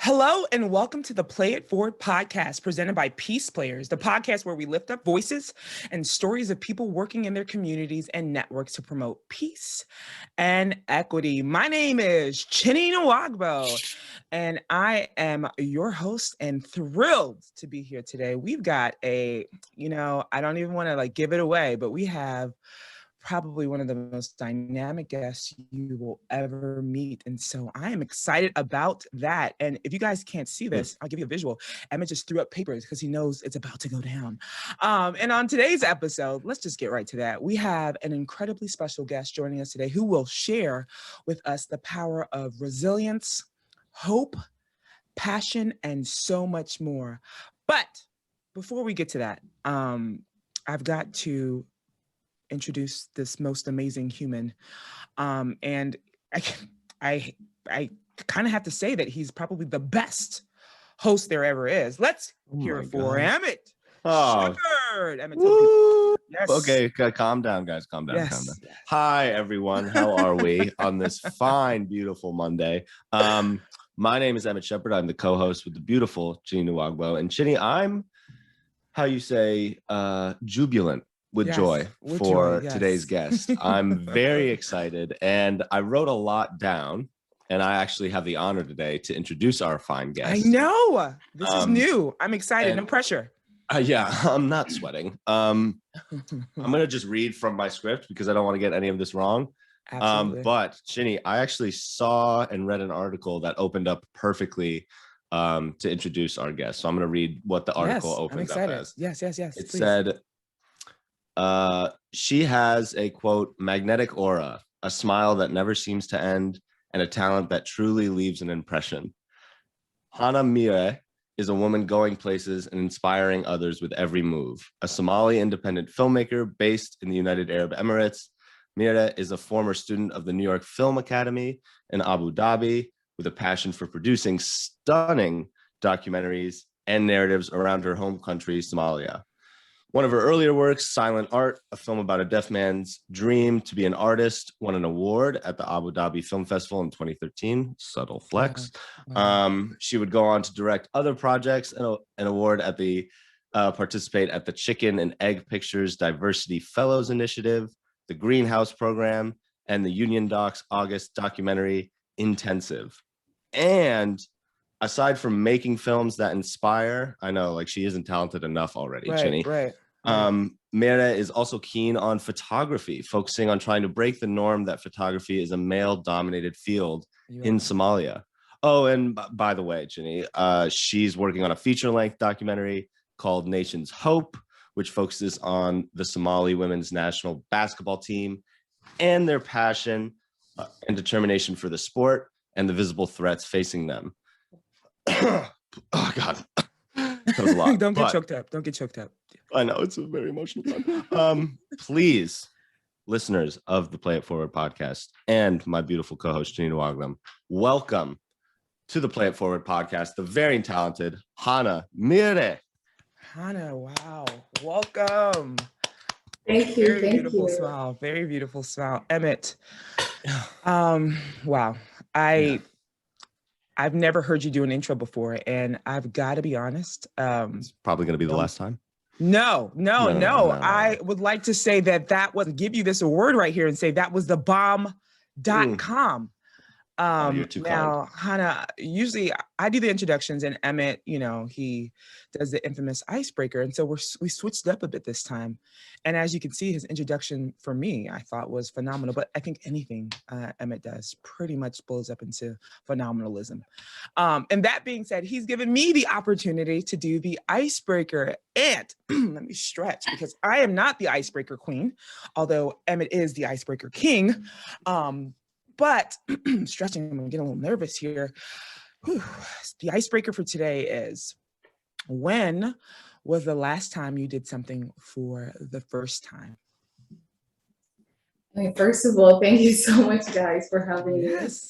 Hello and welcome to the Play It Forward podcast presented by PeacePlayers, the podcast where we lift up voices and stories of people working in their communities and networks to promote peace and equity. My name is Chinny Nwagbo, and I am your host and thrilled to be here today. We've got I don't even want to give it away, but we have probably one of the most dynamic guests you will ever meet. And so I am excited about that. And if you guys can't see this, I'll give you a visual. Emmett just threw up papers because he knows it's about to go down. And on today's episode, let's just get right to that. We have an incredibly special guest joining us today who will share with us the power of resilience, hope, passion, and so much more. But before we get to that, I've got to introduce this most amazing human. And I kind of have to say that he's probably the best host there ever is. Let's hear it for Emmett Shepard. Emmett, yes. Okay, calm down, guys. Calm down. Hi, everyone. How are we on this fine, beautiful Monday? My name is Emmett Shepard. I'm the co-host with the beautiful Chinny Nwagbo. And Chinny, I'm, how you say, jubilant with joy for today's guest. I'm very excited, and I wrote a lot down, and I actually have the honor today to introduce our fine guest. I know. This is new. I'm excited. No pressure. Yeah, I'm not sweating. I'm going to just read from my script because I don't want to get any of this wrong. Absolutely. But Chinny, I actually saw and read an article that opened up perfectly to introduce our guest. So I'm going to read what the article opened up as. Yes. It said, she has a, quote, magnetic aura, a smile that never seems to end, and a talent that truly leaves an impression. Hana Mire is a woman going places and inspiring others with every move. A Somali independent filmmaker based in the United Arab Emirates, Mire is a former student of the New York Film Academy in Abu Dhabi with a passion for producing stunning documentaries and narratives around her home country, Somalia. One of her earlier works, Silent Art, a film about a deaf man's dream to be an artist, won an award at the Abu Dhabi Film Festival in 2013. Subtle flex. She would go on to direct other projects and an award at the participate at the Chicken and Egg Pictures Diversity Fellows Initiative, the Greenhouse Program, and the Union Docs August Documentary Intensive. And aside from making films that inspire, I know she isn't talented enough already, Chinny. Right. Mire is also keen on photography, focusing on trying to break the norm that photography is a male-dominated field in Somalia. Oh, and by the way, Chinny, she's working on a feature-length documentary called Nation's Hope, which focuses on the Somali women's national basketball team and their passion and determination for the sport and the visible threats facing them. Oh God, that was a lot. Don't get choked up. I know it's a very emotional time. Please, listeners of the Play It Forward podcast and my beautiful co-host Chinny Nwagbo, welcome to the Play It Forward podcast, the very talented Hana Mire. Hana, wow, welcome. Thank you. Very beautiful smile, Emmett. Wow, I've never heard you do an intro before, and I've got to be honest. It's probably going to be the last time. No. I would like to say that was give you this award right here and say that was the bomb.com. You're too Now, Hana, usually I do the introductions, and Emmett, he does the infamous Icebreaker. And so we switched up a bit this time. And as you can see, his introduction for me, I thought was phenomenal. But I think anything Emmett does pretty much blows up into phenomenalism. And that being said, he's given me the opportunity to do the Icebreaker. And let me stretch because I am not the Icebreaker queen, although Emmett is the Icebreaker king. But stretching, I'm getting a little nervous here. The icebreaker for today is, when was the last time you did something for the first time? First of all, thank you so much, guys, for having me. Yes.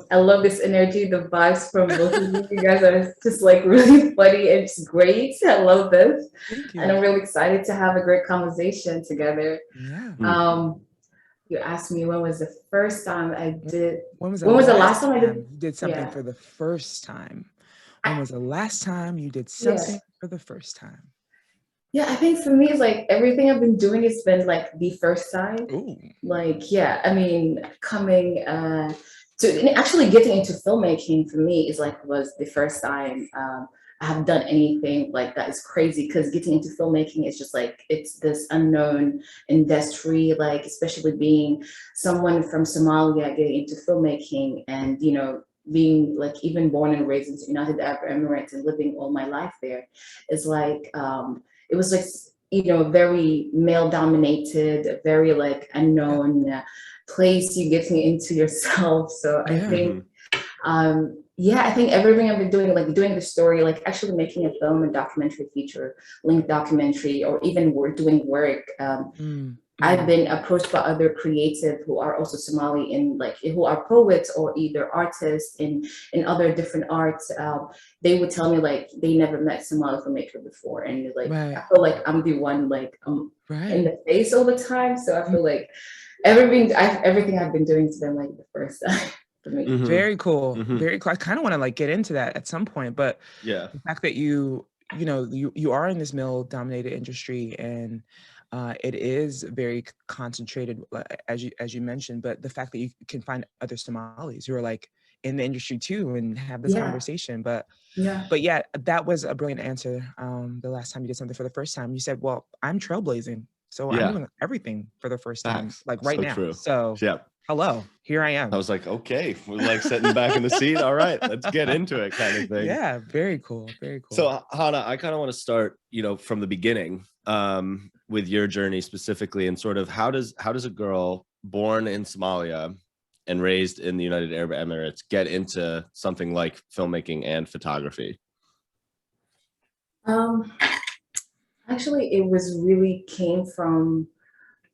I love this energy, the vibes from both of you. You guys are just really funny. It's great. I love this. Thank you. And I'm really excited to have a great conversation together. Yeah. you asked me when was the first time I did. When was When was the last time I did? you did something Yeah. for the first time? When was the last time you did Yeah. something for the first time? Yeah, I think for me, it's like everything I've been doing has been like the first time. Ooh. Like, yeah, I mean, coming to actually getting into filmmaking for me is like was the first time I have done anything like that is crazy, because getting into filmmaking is just like it's this unknown industry, like especially being someone from Somalia getting into filmmaking, and you know, being like even born and raised in the United Arab Emirates and living all my life there is like it was like, you know, very male dominated, very like unknown place you get into yourself. So I think yeah, I think everything I've been doing, like doing the story, like actually making a film, a documentary, feature length documentary, or even doing work. I've been approached by other creative who are also Somali, and like who are poets or either artists in other different arts. They would tell me like they never met Somali filmmaker before, and like I feel like I'm the one like in the face all the time. So I feel like everything I've been doing has been like the first time for me. Very cool. Very cool. I kind of want to like get into that at some point, but yeah, the fact that you know you are in this male dominated industry, and it is very concentrated, as you mentioned, but the fact that you can find other Somalis who are like in the industry too and have this conversation. But yeah, that was a brilliant answer. The last time you did something for the first time, you said, well, I'm trailblazing, so I'm doing everything for the first time, like right now. True. So hello, here I am. I was like, okay, we're like sitting back in the seat. All right, let's get into it, kind of thing. Yeah, very cool, very cool. So Hana, I kind of want to start, you know, from the beginning, with your journey specifically, and sort of how does a girl born in Somalia and raised in the United Arab Emirates get into something like filmmaking and photography? Actually, it was really came from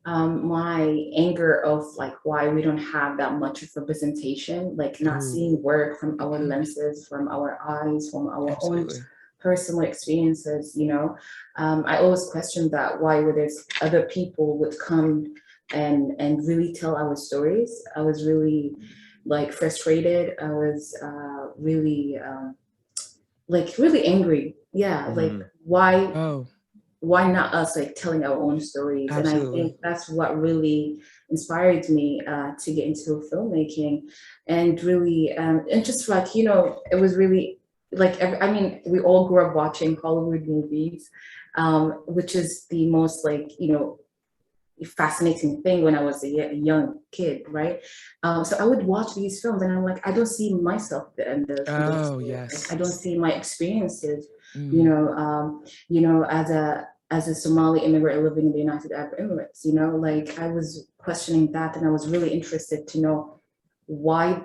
my anger of like why we don't have that much of representation, like not seeing work from our lenses, from our eyes, from our own personal experiences, you know. I always questioned that, why would there's other people would come and really tell our stories. I was really like frustrated. I was really like really angry. Yeah, like why not us, like telling our own stories? Absolutely. And I think that's what really inspired me to get into filmmaking, and really and just like, you know, it was really like I mean, we all grew up watching Hollywood movies, which is the most like, you know, fascinating thing when I was a young kid, right? So I would watch these films and I'm like, I don't see myself in those. I don't see my experiences, you know, as a Somali immigrant living in the United Arab Emirates, you know, like I was questioning that, and I was really interested to know why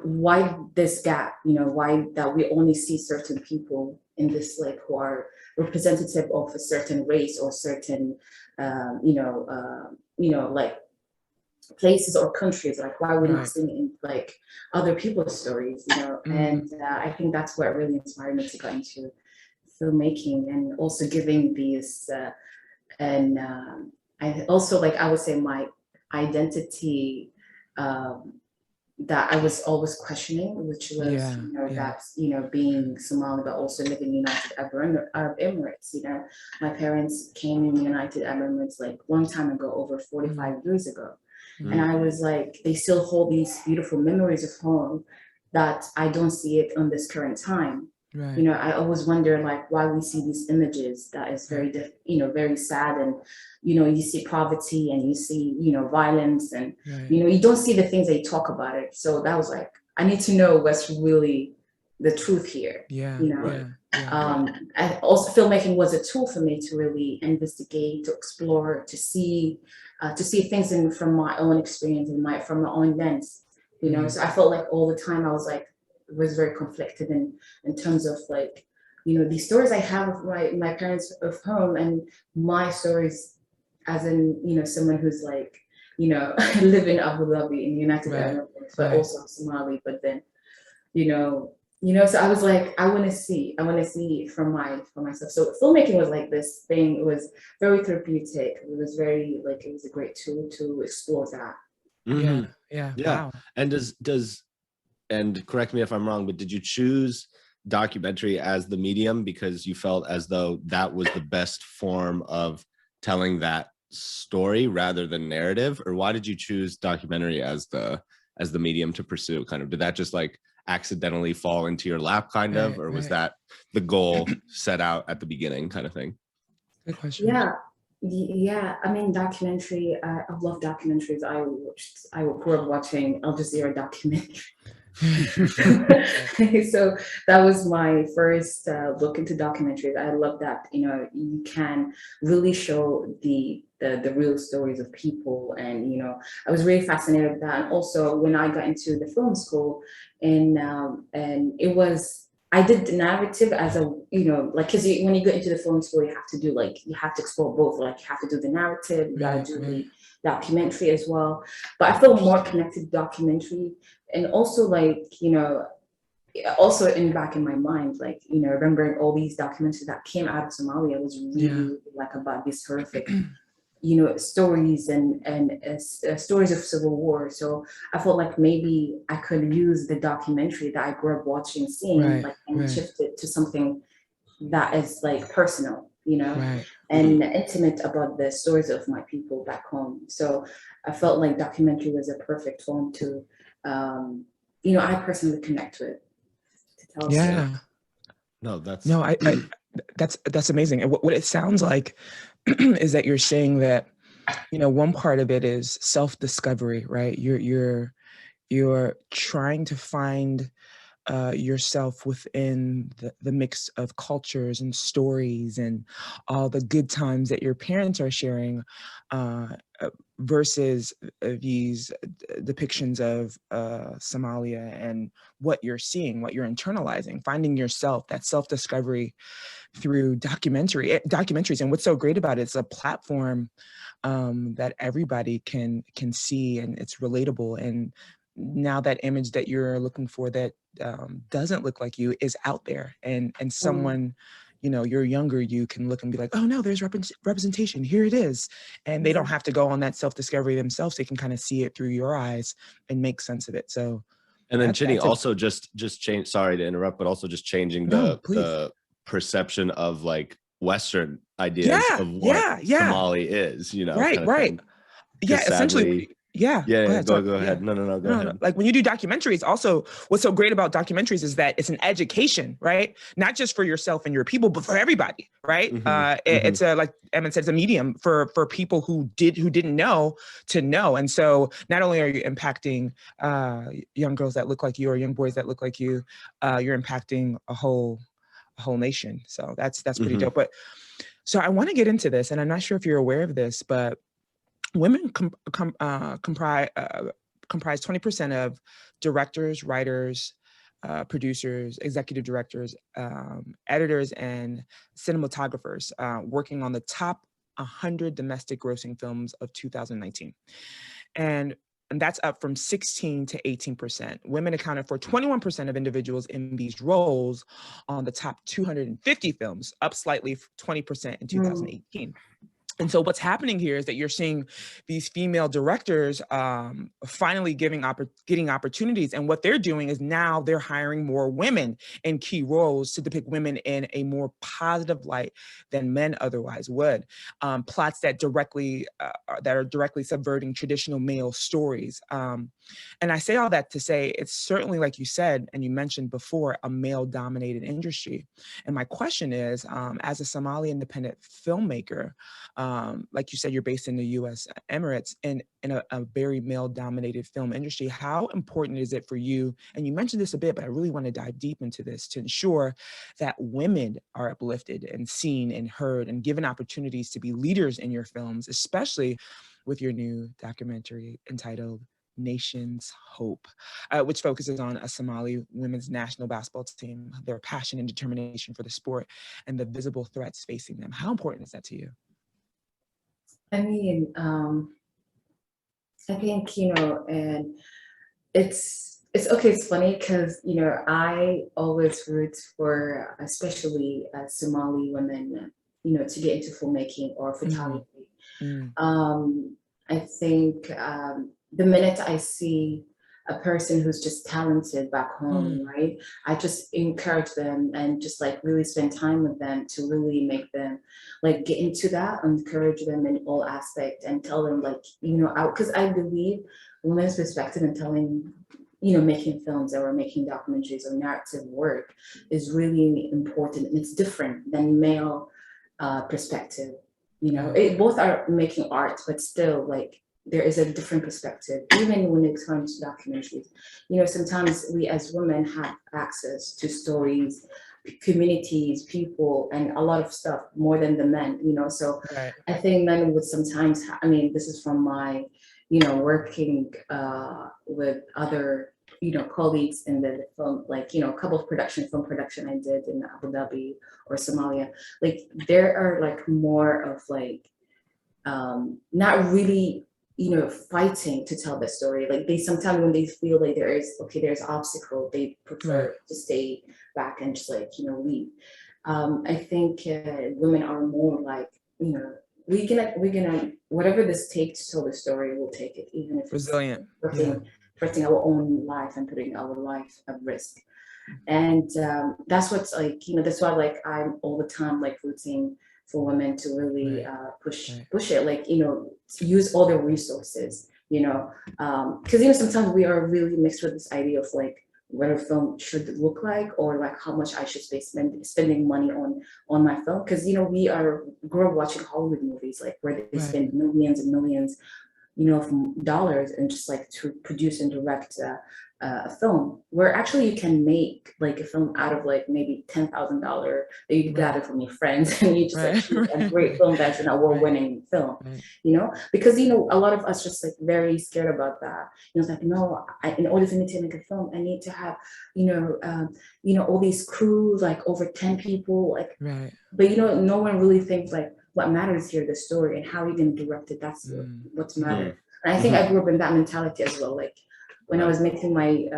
this gap, you know, why that we only see certain people in this, like, who are representative of a certain race or certain, you know, like places or countries, like why we're not seeing like other people's stories, you know. And I think that's what really inspired me to go into filmmaking, and also giving these and I also, like, I would say my identity that I was always questioning, which was, you know, that's, you know, being Somali, but also living in the United Arab Emirates. You know, my parents came in the United Arab Emirates like long time ago, over 45 years ago. And I was like, they still hold these beautiful memories of home that I don't see it on this current time. You know, I always wonder like why we see these images that is very, you know, very sad, and, you know, you see poverty and you see, you know, violence, and, you know, you don't see the things they talk about it. So that was like, I need to know what's really the truth here. You know, I also, filmmaking was a tool for me to really investigate, to explore, to see things from my own experience and from my own lens. You know, so I felt like all the time I was like, was very conflicted in terms of like, you know, the stories I have of my parents of home, and my stories as in, you know, someone who's like, you know, live in Abu Dhabi in the United Arab Emirates, but also Somali. But then, you know, so I was like, I want to see from myself. So filmmaking was like this thing. It was very therapeutic. It was very like, it was a great tool to explore that. Yeah, yeah, Yeah. wow. And and correct me if I'm wrong, but did you choose documentary as the medium because you felt as though that was the best form of telling that story rather than narrative? Or why did you choose documentary as the medium to pursue? Kind of, did that just like accidentally fall into your lap kind of, or was Right. that the goal set out at the beginning kind of thing? Good question. Yeah, yeah. I mean, documentary. I love documentaries. I grew up watching Al Jazeera documentary. So that was my first look into documentaries. I love that, you know, you can really show the real stories of people, and you know, I was really fascinated with that. And also when I got into the film school, and it was, I did the narrative as a, you know, like, because when you go into the film school, you have to do like, you have to explore both. Like, you have to do the narrative, you gotta do the documentary as well. But I feel more connected to documentary. And also, like, you know, also in back in my mind, like, you know, remembering all these documentaries that came out of Somalia was really like about these horrific, you know, stories and stories of civil war. So I felt like maybe I could use the documentary that I grew up watching, seeing, like, and shift it to something that is like personal, you know, and intimate about the stories of my people back home. So I felt like documentary was a perfect form to, you know, I personally connect with, to tell a story. No, that's No, I that's amazing. And what it sounds like is that you're saying that, you know, one part of it is self-discovery, right? You're trying to find yourself within the mix of cultures and stories and all the good times that your parents are sharing, versus these depictions of Somalia and what you're seeing, what you're internalizing, finding yourself, that self-discovery through documentaries. And what's so great about it, it's a platform that everybody can see, and it's relatable. And now that image that you're looking for that doesn't look like you is out there, and someone, you know, your younger you can look and be like, oh no, there's representation, here it is. And they don't have to go on that self-discovery themselves. They can kind of see it through your eyes and make sense of it. So, and then Chinny, also just change, sorry to interrupt, but also just changing the perception of like Western ideas of what Somali is, you know, kind of thing. Yeah, essentially. Sadly, Go ahead. Go ahead. No, go ahead. No. Like when you do documentaries, also what's so great about documentaries is that it's an education, right? Not just for yourself and your people, but for everybody, right? It's a, like Emmett said, it's a medium for people who didn't know to know. And so not only are you impacting young girls that look like you or young boys that look like you, you're impacting a whole nation. So that's pretty dope. But so I want to get into this, and I'm not sure if you're aware of this, but women comprise 20% of directors, writers, producers, executive directors, editors, and cinematographers working on the top 100 domestic grossing films of 2019. And that's up from 16 to 18%. Women accounted for 21% of individuals in these roles on the top 250 films, up slightly 20% in 2018. And so what's happening here is that you're seeing these female directors finally getting opportunities. And what they're doing is now they're hiring more women in key roles to depict women in a more positive light than men otherwise would. Plots that are directly subverting traditional male stories. And I say all that to say it's certainly, like you said, and you mentioned before, a male-dominated industry. And my question is, as a Somali independent filmmaker, like you said, you're based in the U.S. Emirates and in a very male-dominated film industry. How important is it for you? And you mentioned this a bit, but I really want to dive deep into this to ensure that women are uplifted and seen and heard and given opportunities to be leaders in your films, especially with your new documentary entitled Nation's Hope, which focuses on a Somali women's national basketball team, their passion and determination for the sport, and the visible threats facing them. How important is that to you? I mean, I think, you know, and it's okay. It's funny because, you know, I always root for, especially Somali women, you know, to get into filmmaking or photography. I think the minute I see a person who's just talented back home, right? I just encourage them and just like really spend time with them to really make them like get into that, encourage them in all aspects and tell them like, you know, because I believe women's perspective in telling, you know, making films or making documentaries or narrative work is really important, and it's different than male perspective. You know, both are making art, but still like there is a different perspective, even when it comes to documentaries. You know, sometimes we as women have access to stories, communities, people, and a lot of stuff more than the men, you know. So I think men would sometimes, I mean, this is from my, you know, working with other, you know, colleagues in the film, like, you know, a couple of film production I did in Abu Dhabi or Somalia. Like there are like more of like, not really, you know, fighting to tell the story. Like they sometimes when they feel like there's obstacle, they prefer to stay back and just like, you know, leave. I think women are more like, you know, we're gonna whatever this takes to tell the story, we'll take it, even if resilient, it's threatening our own life and putting our life at risk. And that's what's like, you know, that's why like I'm all the time like rooting for women to really push it, like, you know, to use all their resources, you know, because you know sometimes we are really mixed with this idea of like what a film should look like, or like how much I should be spending money on my film, because you know we grew up watching Hollywood movies like where they spend millions and millions, you know, from dollars and just like to produce and direct a film, where actually you can make like a film out of like maybe $10,000 that you gather from your friends and you just like shoot a great film that's an award-winning film, you know, because you know a lot of us just like very scared about that. You know, it's like no, in order for me to make a film, I need to have, you know, all these crews like over 10 people, like, but you know, no one really thinks like what matters here, the story and how you're gonna direct it. That's what's matter. And I think I grew up in that mentality as well. Like when I was making my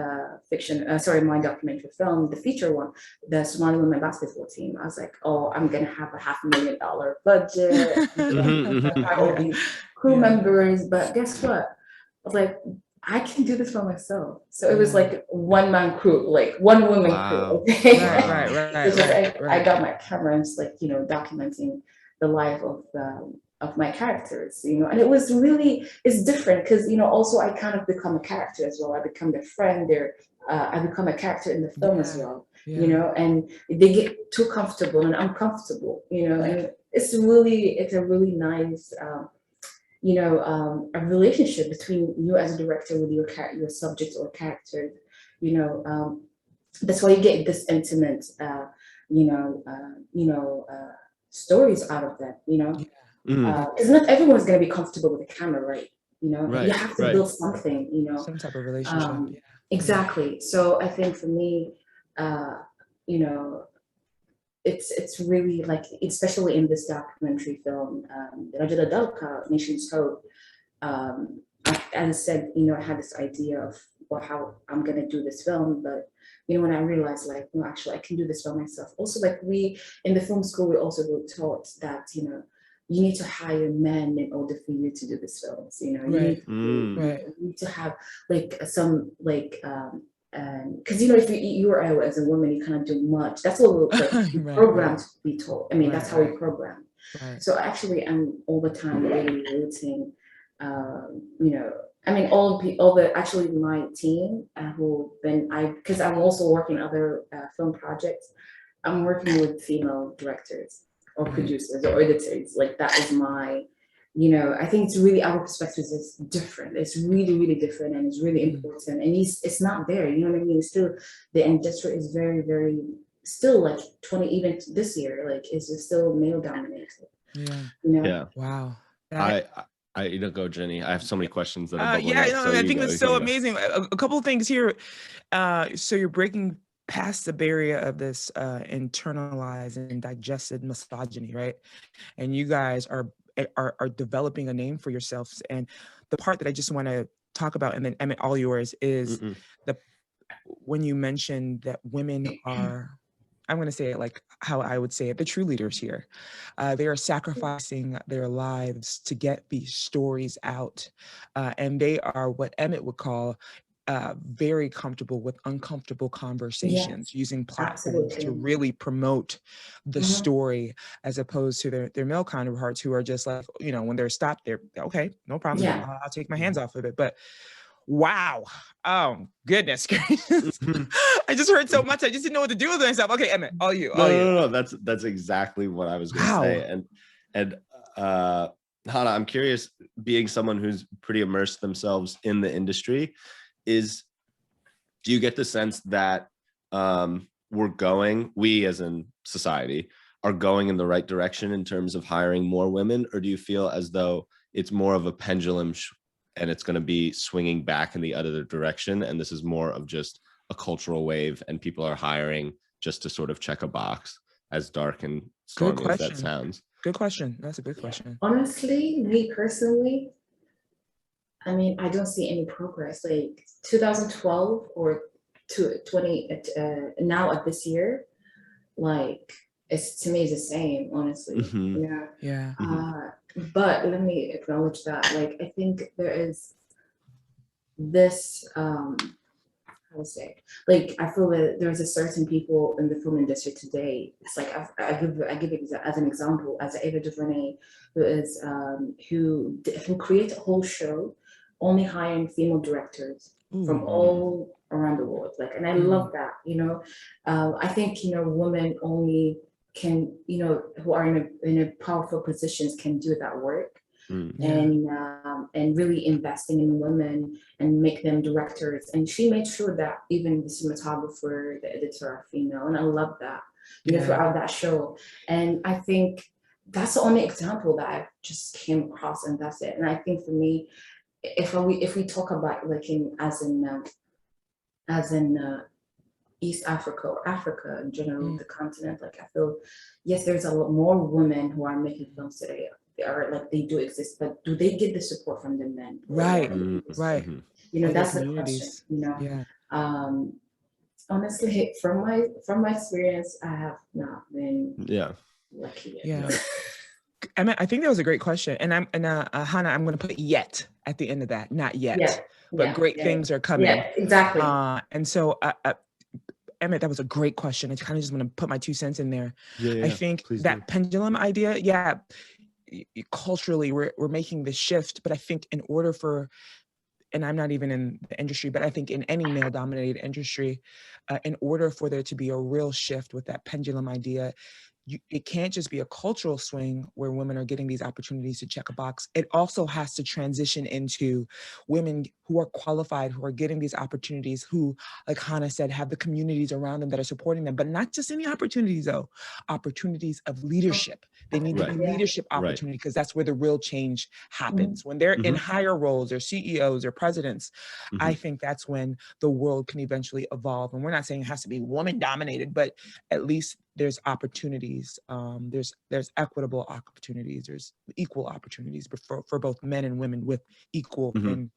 my documentary film, the feature one, the Somali Women basketball team, I was like, oh, I'm gonna have a $500,000 budget, have all these crew members, but guess what? I was like, I can do this by myself. So it was like one man crew, like one woman crew. Okay? I got my camera and just like, you know, documenting the life of my characters, you know, and it was really, it's different because, you know, also I kind of become a character as well. I become their friend, I become a character in the film as well, you know, and they get too comfortable and uncomfortable, you know, and it's a really nice, you know, a relationship between you as a director with your subject or character, you know, that's why you get this intimate, stories out of that, you know. Because not everyone's going to be comfortable with the camera, right? You know, you have to build something, you know, some type of relationship. Exactly. So I think for me, you know, it's really like, especially in this documentary film, Rajada Dalka, Nation's Hope. As I said, you know, I had this idea of how I'm going to do this film, but you know, when I realized like, no, actually I can do this by myself. Also, like we in the film school, we also were taught that, you know, you need to hire men in order for you to do these films, you know, you need to have like some like because you know, if you or I as a woman, you cannot do much. That's what we're like, programmed to be told. I mean, that's how we program. So actually, I'm all the time really rooting, you know, I mean, all the actually my team because I'm also working other film projects. I'm working with female directors or producers or editors. Like that is my, you know, I think it's really, our perspective is different. It's really, really different, and it's really important. And it's not there, you know what I mean? It's still, the industry is very, very, still like 20, even this year, like it's still male dominated. You know? Wow. I you know, go Jenny. I have so many questions that are bubbling yeah, up, you know, so I think it's so amazing. A couple of things here. So you're breaking past the barrier of this internalized and digested misogyny, right? And you guys are developing a name for yourselves. And the part that I just want to talk about, and then Emmett, all yours, is when you mentioned that women are I'm going to say it like how I would say it, the true leaders here. They are sacrificing their lives to get these stories out. And they are what Emmett would call very comfortable with uncomfortable conversations, Yes, using platforms to absolutely. really promote the Mhm. story, as opposed to their male counterparts who are just like, you know, when they're stopped, they're okay, no problem. Yeah. I'll take my hands off of it. But wow. Oh, goodness gracious. Mhm. I just heard so much. I just didn't know what to do with myself. Okay, Emmett, all you, No, all you. no, no, no. That's exactly what I was going to Wow. say. And Hana, I'm curious, being someone who's pretty immersed themselves in the industry, do you get the sense that we as in society are going in the right direction in terms of hiring more women, or do you feel as though it's more of a pendulum and it's going to be swinging back in the other direction, and this is more of just a cultural wave and people are hiring just to sort of check a box, as dark and Good stormy as that question. sounds? Good question. That's a good question. Honestly, me personally, I mean, I don't see any progress. Like 2012 or to 20 now at this year, like it's to me it's the same, honestly. Mhm. Yeah. Yeah. But let me acknowledge that. Like I think there is this how to say, like I feel that there's a certain people in the film industry today. It's like as an example as Ava DuVernay, who is who creates a whole show only hiring female directors from Ooh. all around the world. Like, and I love that. You know, I think women only can who are in a powerful positions can do that work. Yeah. And really investing in women and make them directors. And she made sure that even the cinematographer, the editor are female. And I love that, Yeah. throughout that show. And I think that's the only example that I just came across, and that's it. And I think for me, if we talk about like as in East Africa or Africa in general, the continent, like I feel, yes, there's a lot more women who are making films today. They are like they do exist, but do they get the support from the men? Right. Right. Mhm. Or their That's the question. communities. Yeah. Um, honestly, from my experience, I have not been Yeah. lucky yet. Yeah. I think that was a great question. And Hana, I'm going to put yet at the end of that. Not yet, Yeah, but yeah, great yeah, things are coming. yeah, exactly. And so, Emmett, that was a great question. I kind of just want to put my 2 cents in there. Yeah. I think Please that do. pendulum idea, yeah, culturally we're making this shift, but I think in order for, and I'm not even in the industry, but I think in any male-dominated industry, in order for there to be a real shift with that pendulum idea, it can't just be a cultural swing where women are getting these opportunities to check a box. It also has to transition into women who are qualified, who are getting these opportunities, who, like Hana said, have the communities around them that are supporting them, but not just any opportunities though, opportunities of leadership. They need to be Right. leadership Right. opportunity, because that's where the real change happens. When they're in higher roles, or CEOs or presidents, I think that's when the world can eventually evolve. And we're not saying it has to be woman dominated, but at least there's opportunities. There's equitable opportunities. There's equal opportunities for both men and women with equal and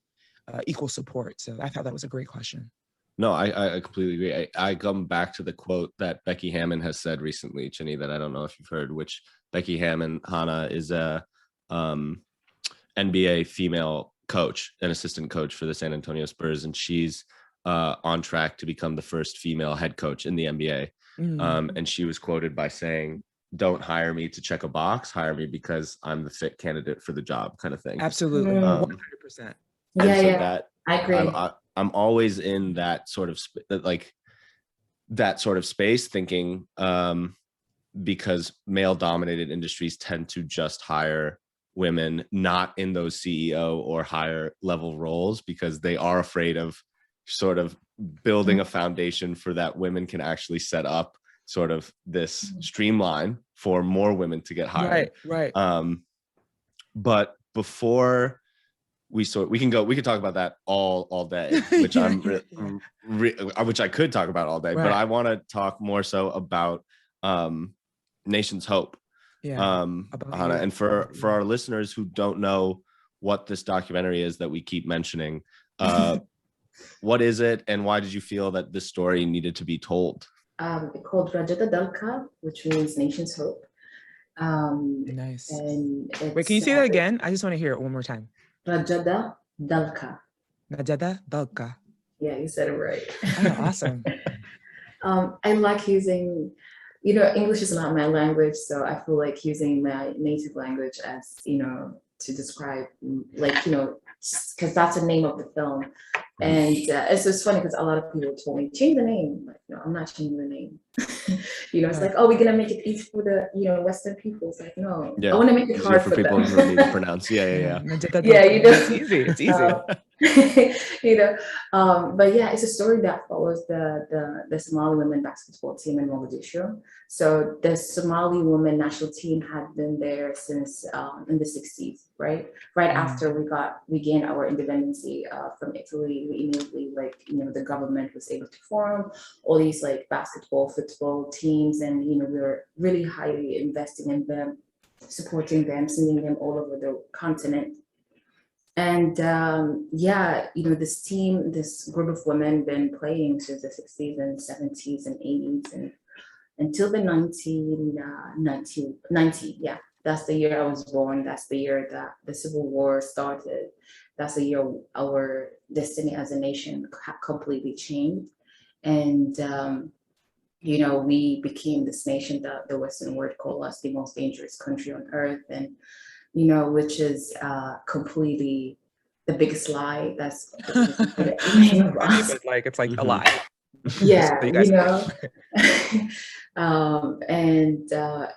equal support. So I thought that was a great question. No, I completely agree. I come back to the quote that Becky Hammon has said recently, Chinny, that I don't know if you've heard, which Becky Hammon, Hana, is a NBA female coach, an assistant coach for the San Antonio Spurs, and she's on track to become the first female head coach in the NBA. And she was quoted by saying, "Don't hire me to check a box, hire me because I'm the fit candidate for the job," kind of thing. Absolutely. 100%. Yeah, I agree. I'm always in that sort of space thinking, because male dominated industries tend to just hire women not in those CEO or higher level roles, because they are afraid of sort of building a foundation for that women can actually set up sort of this streamline for more women to get hired. Right. But before we can talk about that all day, which which I could talk about all day, but I want to talk more so about Nation's Hope. Hana, and for our listeners who don't know what this documentary is that we keep mentioning, what is it, and why did you feel that this story needed to be told? called Rajada Dalka, which means Nation's Hope. Nice. And Wait, can you say that again? I just want to hear it one more time. Rajada Dalka. Rajada Dalka. Yeah, you said it right. Oh, awesome. I like using, English is not my language, so I feel like using my native language as, to describe, because that's the name of the film. And it's just funny because a lot of people told me, change the name. Like, no, I'm not changing the name. It's like, oh, we're going to make it easy for the, Western people. It's like, no, I want to make it hard for people them. who need to pronounce. Yeah. It's easy. It's easy. But yeah, it's a story that follows the Somali women basketball team in Mogadishu. So the Somali women national team had been there since in the 60s, right? Right after we gained our independence from Italy, we immediately, the government was able to form all these basketball, football teams, and we were really highly investing in them, supporting them, sending them all over the continent. And this group of women been playing since the 60s and 70s and 80s and until the 1990. Yeah, that's the year I was born. That's the year that the Civil War started. That's the year our destiny as a nation completely changed. And, we became this nation that the Western world called us the most dangerous country on earth. And which is completely the biggest lie. That's it's like a lie. Yeah,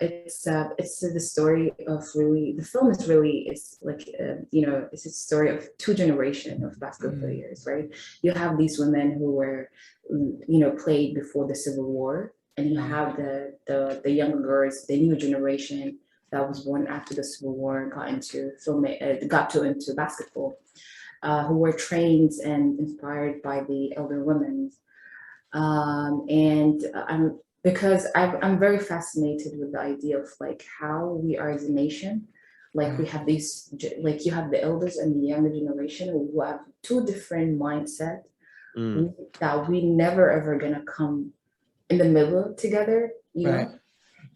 it's the story of really, the film is really, it's like, it's a story of two generations of basketball players, right? You have these women who were, played before the Civil War, and you have the younger girls, the new generation that was born after the Civil War and got into into basketball, who were trained and inspired by the elder women. Because I'm very fascinated with the idea of how we are as a nation. We have these, you have the elders and the younger generation who have two different mindsets that we never ever gonna come in the middle together, know.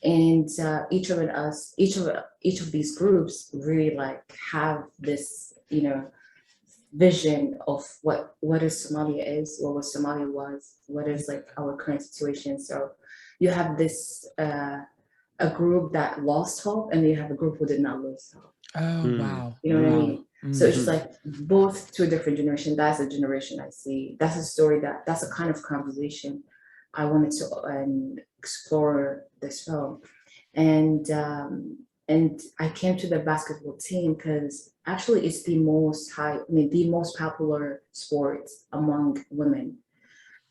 And each of these groups really have this, vision of what is Somalia is, what Somalia was, what is our current situation. So you have this a group that lost hope, and you have a group who did not lose hope. Oh wow. You know what I mean? So it's just both two different generations. That's a generation I see. That's a story that's a kind of conversation I wanted to explore this film. And I came to the basketball team because actually it's the most popular sport among women,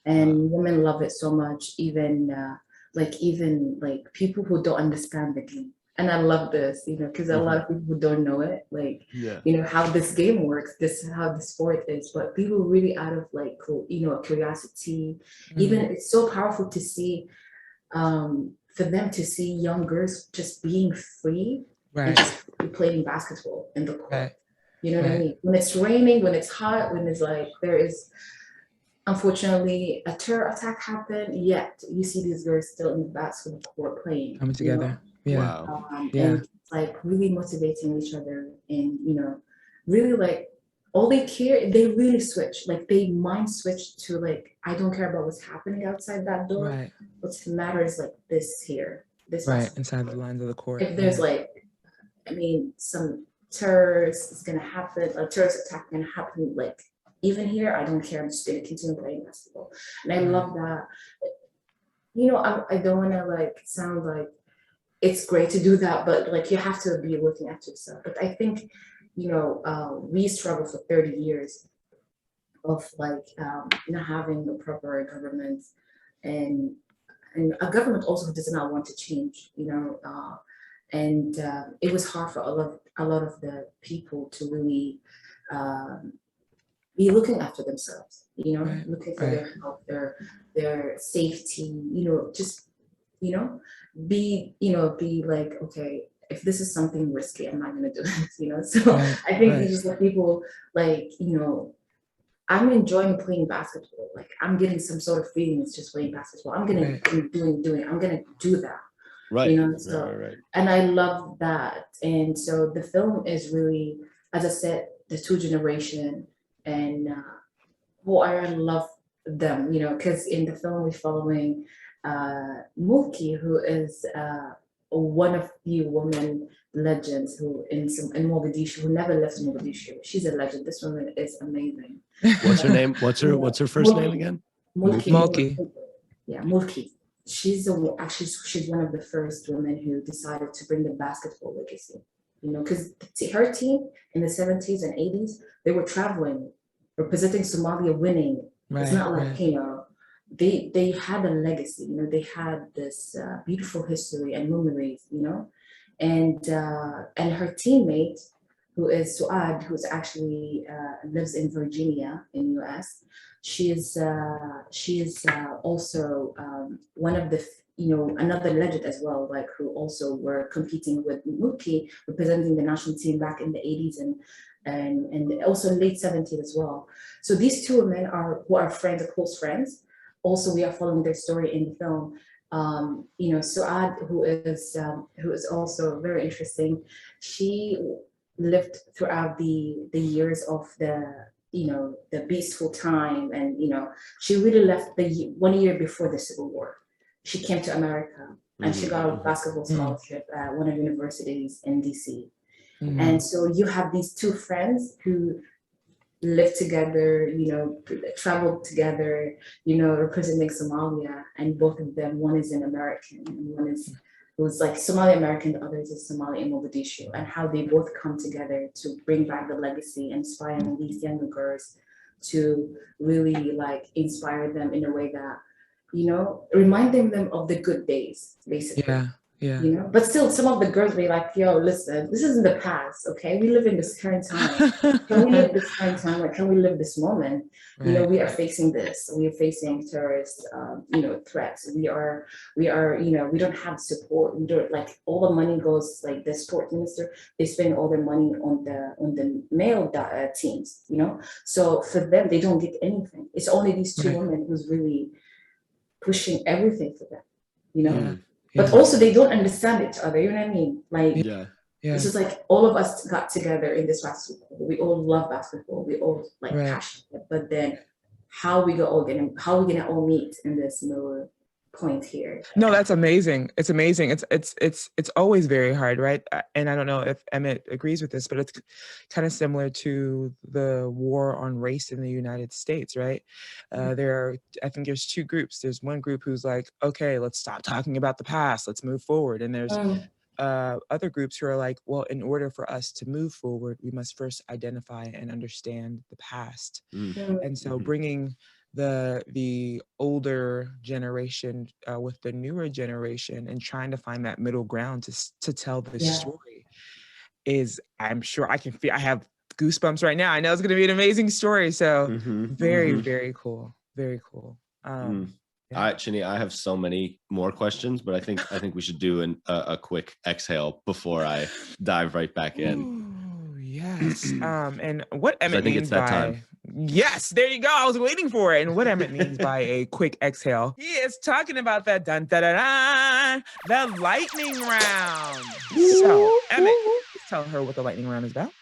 and women love it so much. Even people who don't understand the game. And I love this, because a lot of people who don't know it, how this game works, how the sport is, but people really out of curiosity. Even it's so powerful to see, for them to see young girls just being free and just playing basketball in the court. You know what I mean? When it's raining, when it's hot, when it's there is, unfortunately, a terror attack happened, yet you see these girls still in the basketball court playing. Coming together. Yeah. Wow. And really motivating each other, and really all they care, they really switch, they mind switch to I don't care about what's happening outside that door. What matters this here, this inside the lines of the court. If there's some terrorist is gonna happen, a terrorist attack gonna happen, even here, I don't care. I'm just gonna continue playing basketball, and I love that. I don't want to sound like it's great to do that, but you have to be looking after yourself. But I think we struggle for 30 years of not having a proper government, and a government also who does not want to change, and it was hard for a lot of the people to really be looking after themselves, looking for their health, their safety, just be okay, if this is something risky, I'm not gonna do it, So I think it's just people I'm enjoying playing basketball. Like I'm getting some sort of feelings just playing basketball. I'm gonna I'm doing. I'm gonna do that. Right. You know, so Right. and I love that. And so the film is really, as I said, the two generation and I love them, you know, because in the film we're following Mulki, who is one of the women legends who in Mogadishu, who never left Mogadishu. She's a legend. This woman is amazing. What's her name? What's her first name again? Mulki. Yeah, Mulki. Actually she's one of the first women who decided to bring the basketball legacy. You know, because her team in the 70s and 80s, they were traveling, representing Somalia, winning. It's not like, you know, they had a legacy, you know, they had this beautiful history and memories, you know, and her teammate, who is Suad, who's actually lives in Virginia in US. She is also one of the, you know, another legend as well, like who also were competing with Muki, representing the national team back in the 80s and also late 70s as well. So these two women who are friends, are close friends. Also, we are following their story in the film. You know, Suad, who is also very interesting. She lived throughout the years of the, you know, the peaceful time, and you know, she really left 1 year before the Civil War. She came to America and she got a basketball scholarship at one of the universities in DC. And so you have these two friends who lived together, you know, traveled together, you know, representing Somalia, and both of them, one is an American and one is who's like Somali American, the other is Somali in Mogadishu, and how they both come together to bring back the legacy, inspiring these younger girls to really like inspire them in a way that, you know, reminding them of the good days, basically. Yeah. You know, but still some of the girls be like, yo, listen, this isn't the past, okay? We live in this current time. Can we live this current time? Like, can we live this moment? You know, we are facing this. We are facing terrorist, you know, threats. We are, you know, we don't have support. We don't, like, all the money goes, like the sport minister, they spend all their money on the male teams, you know? So for them, they don't get anything. It's only these two women who's really pushing everything for them, you know? But also they don't understand each other, you know what I mean? Like, it's just like all of us got together in this basketball. We all love basketball. We all like passionate. But then how we gonna all meet in this middle point here? No, that's amazing. It's amazing. It's always very hard, right? And I don't know if Emmett agrees with this, but it's kind of similar to the war on race in the United States, right? I think there's two groups. There's one group who's like, okay, let's stop talking about the past. Let's move forward. And there's other groups who are like, well, in order for us to move forward, we must first identify and understand the past. And so bringing the older generation with the newer generation and trying to find that middle ground to tell this story is, I'm sure I have goosebumps right now. I know it's going to be an amazing story. So very cool. Very cool. All right, Chinny, I have so many more questions, but I think we should do a quick exhale before I dive right back in. Ooh, yes. And what Emmett means that by time. Yes, there you go. I was waiting for it. And what Emmett means by a quick exhale, he is talking about that dun da da da, the lightning round. So Emmett, please tell her what the lightning round is about.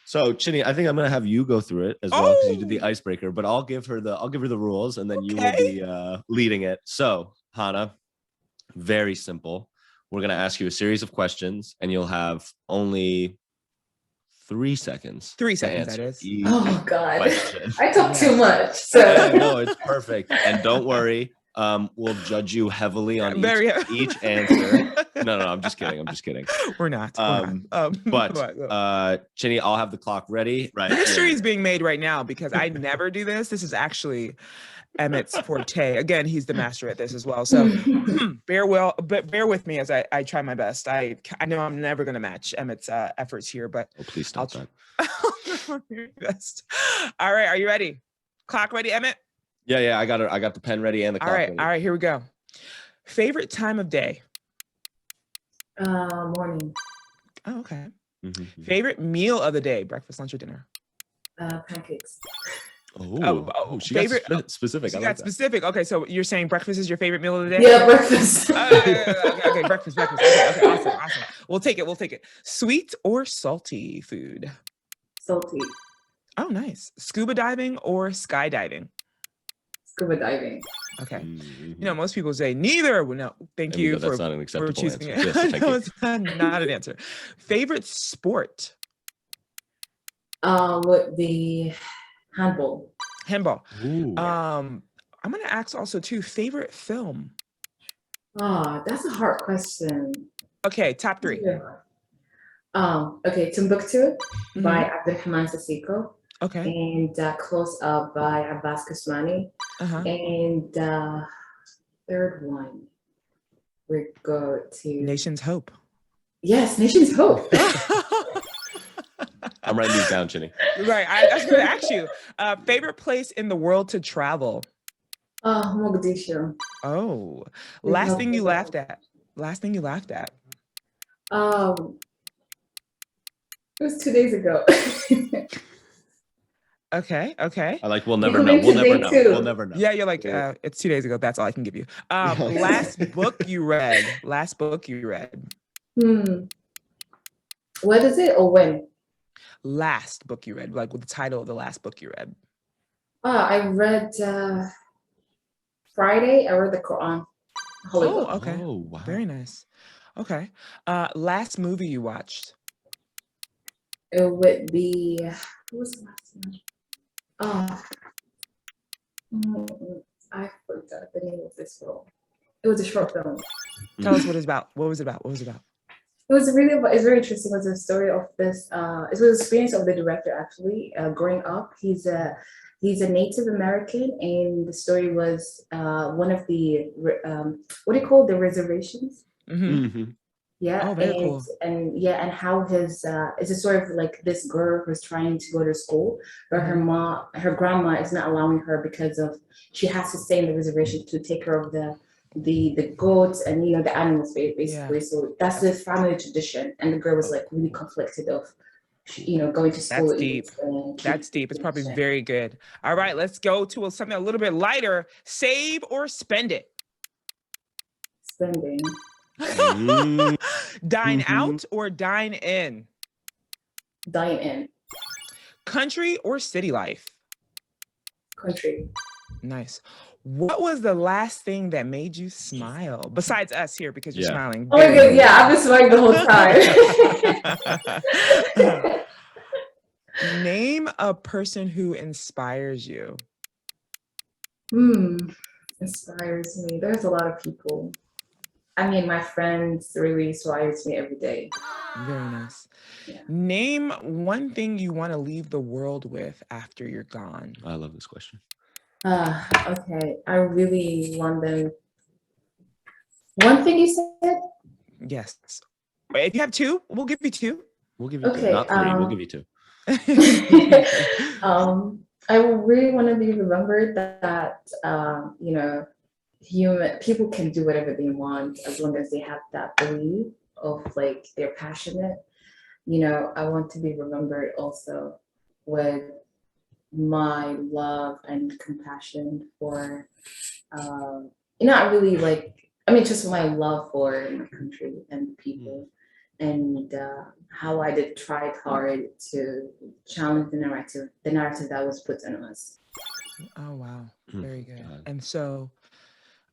So Chinny, I think I'm gonna have you go through it as well because you did the icebreaker, but I'll give her the rules and then you will be leading it. So Hana, very simple. We're gonna ask you a series of questions and you'll have only 3 seconds. 3 seconds, that is. Oh God, I talk too much. So no, it's perfect. And don't worry, we'll judge you heavily on each answer. No, I'm just kidding. We're not. But Chinny, I'll have the clock ready. Right. History is being made right now because I never do this. This is actually Emmett's forte. Again, he's the master at this as well. So bear with me as I try my best. I know I'm never going to match Emmett's efforts here, but please stop that. I'll do my best. All right, are you ready? Clock ready, Emmett? Yeah, I got it. I got the pen ready and the clock ready. All right, here we go. Favorite time of day? Morning. Oh, okay. Favorite meal of the day? Breakfast, lunch, or dinner? Pancakes. She favorite got specific. She I got like that. specific. Okay, so you're saying breakfast is your favorite meal of the day? Yeah, breakfast. Okay, breakfast. Okay, awesome. We'll take it. Sweet or salty food? Salty. Oh, nice. Scuba diving or skydiving? Scuba diving. Okay. Mm-hmm. You know, most people say neither. Well, no, thank you that's for, not an acceptable choosing answer. it. Yes, thank No, you. it's not an answer. Favorite sport? Would be handball. Handball. Ooh. I'm gonna ask also too, favorite film? That's a hard question. Okay, top 3. Okay, Timbuktu by Mhm. Abdurrahman Sasiko, Okay. and Close Up by Abbas Kasmani, and third one we go to Nation's Hope. Yes, Nation's Hope. I'm writing these down, Chinny. Right. I was going to ask you, favorite place in the world to travel? Mogadishu. Oh, last thing you laughed at. It was 2 days ago. Okay. I like, we'll never know. We'll never know. Yeah, you're like, it's 2 days ago. That's all I can give you. Last book you read. What is it or when? Last book you read, like with the title of the last book you read. I read Friday. I read the Quran. Holy book. Okay. Oh, wow. Very nice. Okay. Last movie you watched? It would be, what was the last one? I forgot the name of this film. It was a short film. Tell us what it's about. What was it about? It's very interesting. It was a story of this. It was the experience of the director actually. Growing up, he's a Native American, and the story was one of the what do you call the reservations? Yeah, oh, very cool. And how his it's a sort of like this girl who's trying to go to school, but her grandma is not allowing her because of she has to stay in the reservation to take care of the goats and the animals basically. So that's the family tradition, and the girl was like really conflicted of going to school. That's deep. That's deep. It's probably very good. All right, let's go to something a little bit lighter. Save or spend it? Spending. Dine out or dine in? Dine in. Country or city life? Country. Nice. What was the last thing that made you smile? Besides us here, because you're smiling. Oh my God, yeah, I've been smiling the whole time. Name a person who inspires you. Inspires me. There's a lot of people. I mean, my friends really inspires me every day. Very nice. Yeah. Name one thing you want to leave the world with after you're gone. I love this question. Okay. I really want them. One thing you said? Yes. If you have 2, we'll give you 2. We'll give you 2. Not 3. We'll give you 2. I really want to be remembered that people can do whatever they want as long as they have that belief of like they're passionate. I want to be remembered also with my love and compassion for not really just my love for my country and people, and how I did try hard to challenge the narrative that was put on us. Oh wow, very good. And so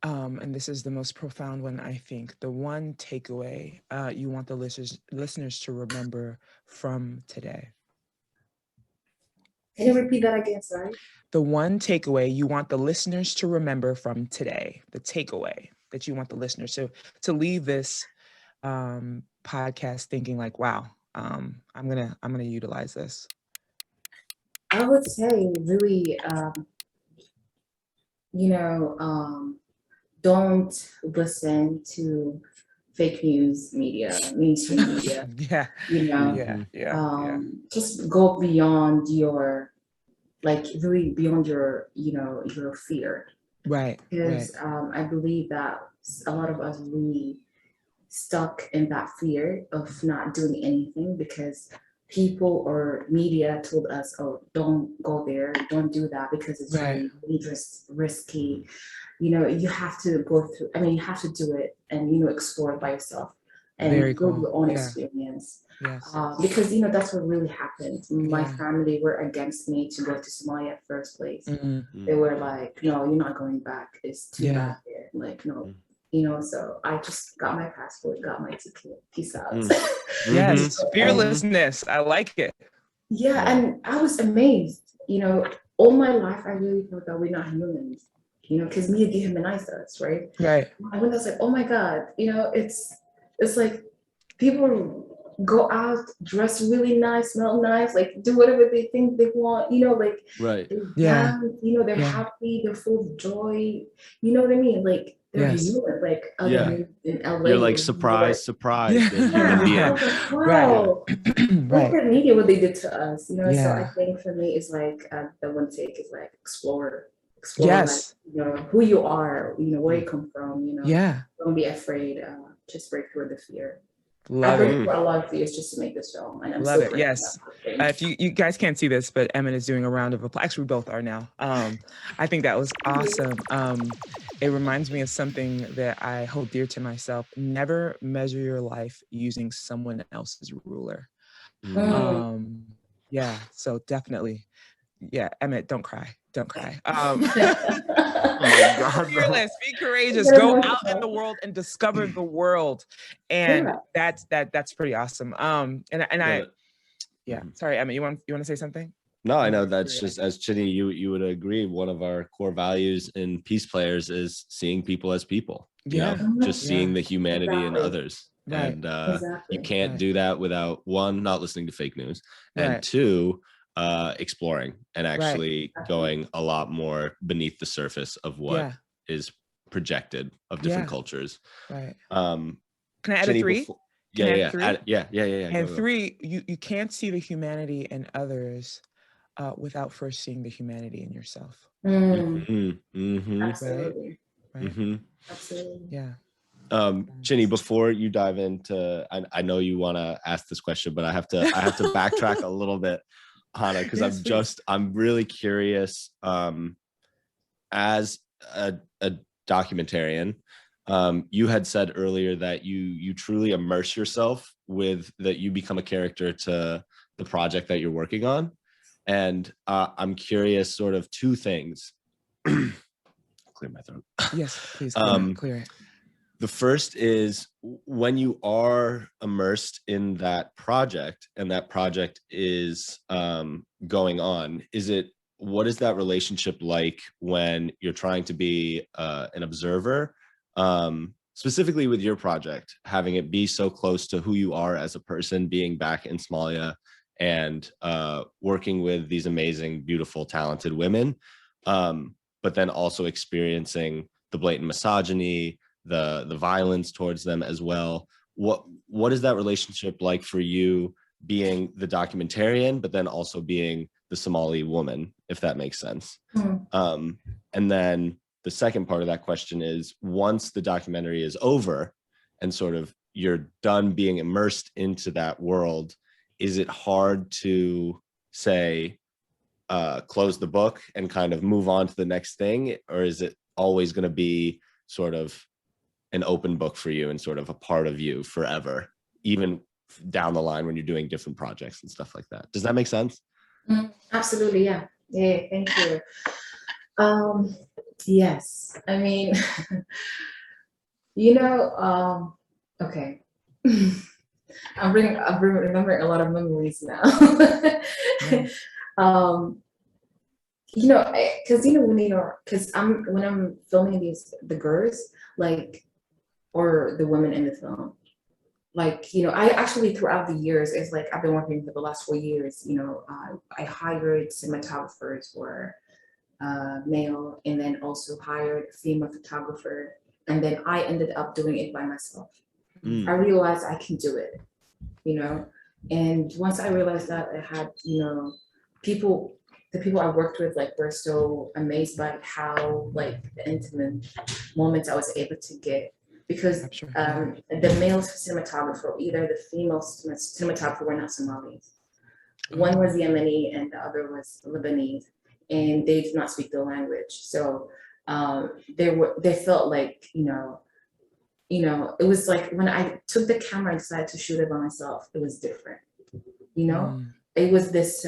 and this is the most profound one, I think. The one takeaway you want the listeners to remember from today. Can you repeat that again? Sorry. The one takeaway you want the listeners to remember from today. The takeaway that you want the listeners to leave this podcast thinking like, wow, I'm gonna utilize this. I would say really, don't listen to fake news media, mainstream media. Just go beyond your, really beyond your, your fear. Right. Because I believe that a lot of us really stuck in that fear of not doing anything because people or media told us, oh, don't go there, don't do that because it's very dangerous, risky. You know, you have to go through, I mean, you have to do it and, you know, explore it by yourself and Very build cool. your own Yeah. experience. Yes. Because, you know, that's what really happened. My Yeah. family were against me to go to Somalia at first place. Mm-hmm. They were like, no, you're not going back. It's too Yeah. bad there. Like, no, you know, so I just got my passport, got my ticket, peace out. Yes, fearlessness. I like it. Yeah, and I was amazed. You know, all my life I really thought that we're not humans. You know, because media dehumanize us, right? Right. And when I was like, oh my God, you know, it's like people go out, dress really nice, smell nice, like do whatever they think they want, you know, like Right. Yeah. dance, you know, they're happy, they're full of joy, you know what I mean? Like they're human, like other than in LA. You're like surprised they're human being. I was like, wow. Look at media, what they did to us, you know. So I think for me, it's like the one take is like explore like, you know, who you are, you know, where you come from, you know. Yeah. Don't be afraid. Just break through the fear. Love I break it. through a lot of fears just to make this film, and I'm Love so it. Yes. If you guys can't see this, but Emmett is doing a round of applause. Actually, we both are now. I think that was awesome. It reminds me of something that I hold dear to myself. Never measure your life using someone else's ruler. Yeah. So definitely. Yeah, Emmett, don't cry. Don't cry. Oh my God, fearless, be courageous, go out in the world and discover the world. And that's pretty awesome. Sorry, Emmett, you want to say something? No, I know that's just, as Chinny, you would agree, one of our core values in PeacePlayers is seeing people as people. You know, just seeing the humanity in others. And you can't do that without, one, not listening to fake news, and two, exploring and actually going a lot more beneath the surface of what is projected of different cultures. Right. Can I add Chinny, a three? Yeah. And three, you can't see the humanity in others without first seeing the humanity in yourself. Absolutely. Right. Absolutely. Yeah. Chinny, before you dive into, I know you want to ask this question, but I have to backtrack a little bit, Hana, because I'm really curious. As a documentarian, you had said earlier that you truly immerse yourself that you become a character to the project that you're working on. And I'm curious, sort of two things. Clear my throat. Yes, please clear it. The first is, when you are immersed in that project and that project is going on, what is that relationship like when you're trying to be an observer, specifically with your project, having it be so close to who you are as a person, being back in Somalia and working with these amazing, beautiful, talented women, but then also experiencing the blatant misogyny, the violence towards them as well. What is that relationship like for you, being the documentarian, but then also being the Somali woman, if that makes sense? And then the second part of that question is, once the documentary is over and sort of you're done being immersed into that world, is it hard to say, close the book and kind of move on to the next thing? Or is it always going to be sort of an open book for you and sort of a part of you forever, even down the line when you're doing different projects and stuff like that? Does that make sense? Absolutely. Yeah. Thank you. Yes. I mean, you know, okay. I'm remembering a lot of memories now. You know, because when I'm filming the girls, like, or the women in the film, like, you know, I actually, throughout the years, it's like I've been working for the last 4 years, you know, I hired cinematographers for male, and then also hired a female photographer, and then I ended up doing it by myself. I realized I can do it, you know, and once I realized that, I had, you know, the people I worked with, like, were so amazed by how, like, the intimate moments I was able to get, because the male cinematographer, either the female cinematographer, were not Somalis. One was Yemeni and the other was Lebanese, and they did not speak the language. So they felt like, it was like when I took the camera and decided to shoot it by myself, it was different. It was this,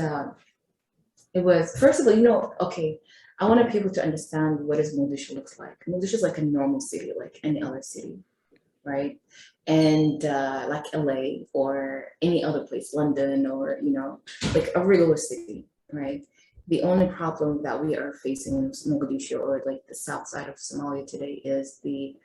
it was, first of all, okay, I wanted people to understand what is Mogadishu looks like. Mogadishu is like a normal city, like any other city, right? And like LA or any other place, London, or, like a regular city, right? The only problem that we are facing in Mogadishu, or like the south side of Somalia today, is the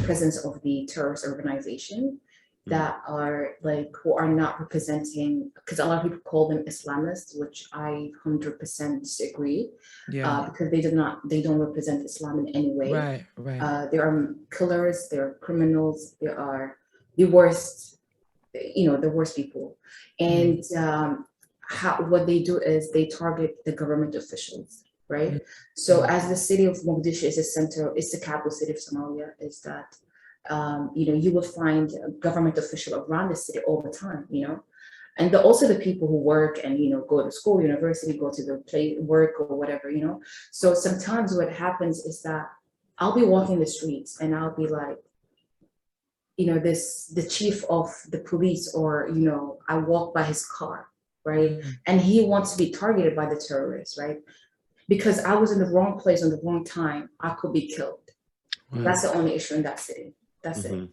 presence of the terrorist organization that are like, who are not representing, because a lot of people call them Islamists, which I 100% disagree, because they don't represent Islam in any way. Right. There are killers, there are criminals, there are the worst, the worst people. And what they do is they target the government officials, right? So as the city of Mogadishu is the capital city of Somalia, is that, you will find a government official around the city all the time, and also the people who work and, go to school, university, go to the work or whatever, So sometimes what happens is that I'll be walking the streets and I'll be like, the chief of the police, or, I walk by his car, right? And he wants to be targeted by the terrorists, right? Because I was in the wrong place on the wrong time, I could be killed. That's the only issue in that city. That's it.